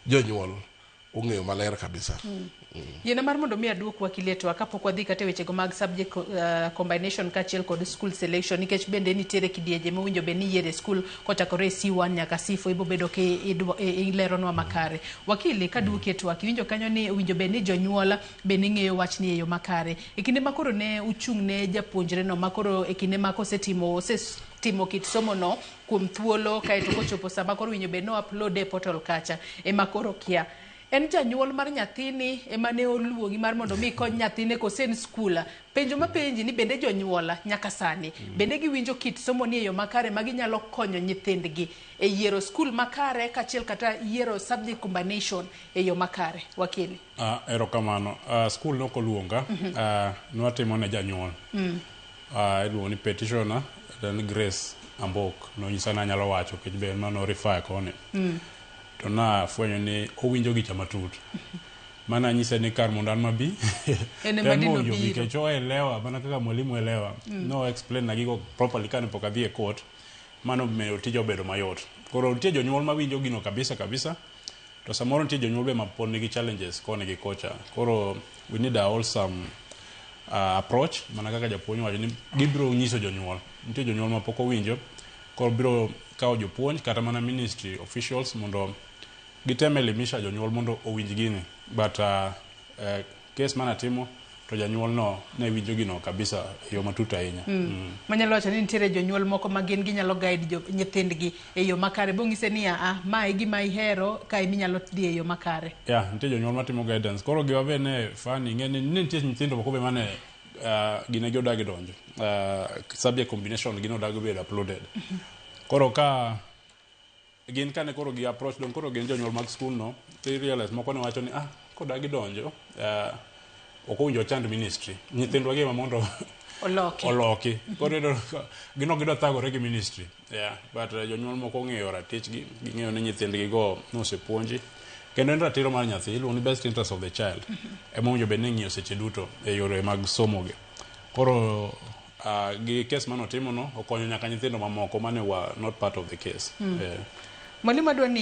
jonyuol ong'eyo maler kabisa. Yena mar mondo mi aduok wakileto kapok wadhi kata wechego mag subject combination kachiel kod school selection nikech bende nitiere kidieje mowinjo be ni yiere school kochakore C1 nyaka C4 ibo bedo ke ileronwa makare. Wakili kaduoki e twak winjo kanyo ni winjo be ni jonyuola be ni ng'eyo wach ni e yo makare. E kinde makoro ne uchung' ne japuonjre no makoro e kinde makosetimo timo kit somo no kuom thuolo kaeto kochopo sama koro winjo be no upload e portal kacha e makoro kia en janyuol mar nyathini ema ne oluogi mar mondo mi kony nyathine kosen skula penjo mapenji ni bende jonyuola nyaka sani bende giwinjo kit somo ni e yo makare ma ginyalo konyo nyithindgi e yiero skul makare kachiel kata yiero subject combination e yo makare. Wakili erokamano skul no koluonga nwatimo ne janyuol iluongo ni petitioner then Grace Ambok no nyisana nyalo wacho kech be mano refer kone to na fwenyo ni owinjo gi chama tut mana nyise ni kar mondo an mabi temo yo nikech oelewa mana kaka mwalimu elewa no explain na gigo properly kane pok adhi e court mano meyo tije obedo mayot. Koro nitie jonyuol mawinjo gino kabisa to samoro nitie jonyuol be mapod nigi challenges kone gi kocha. Koro we need a wholesome approach mana kaka japuonj wacho ni gibiro nyiso jonyuol. Nitie jonyuol mapok owinjo koro biro kawo jopuonj kata mana ministry officials mondo gitem elimisha jonyuol mondo owinj gini but case mana timo to janyuol no ne winjo gino kabisa yo matut ahinya. Manyalo wacho ni nitiere jonyuol moko ma gin ginyalo guide nyithindgi e yo makare bongise ni ma e gima ihero ka iminyalo dhi e yo makare. Nitie jonyuol matimo guidance koro giwa be ne fani ng'eni nitie nyithindo moko be mane gine gi odagi donjo subject combination gino odagi bedo uploaded koro ka gin kane koro gi approach don koro gin jonyuol mag school no they realize moko ne wacho ni kodagi donjo ok owinjo chand ministry nyithindwa gi mondo oloki koro gino gido thagore gi ministry but jonyuol moko ong'eyo ratich gi ging'eyo ni nyithindgi go nosepuonji kendo en ratiro mar nyathi iluongo ni best interest of the child ema owinjo bed ni ng'iyo seche duto e yore mag somo gi. Koro gi case manotimo no okonyo nyaka nyithindo mamoko mane were not part of the case. Mwalimu adwani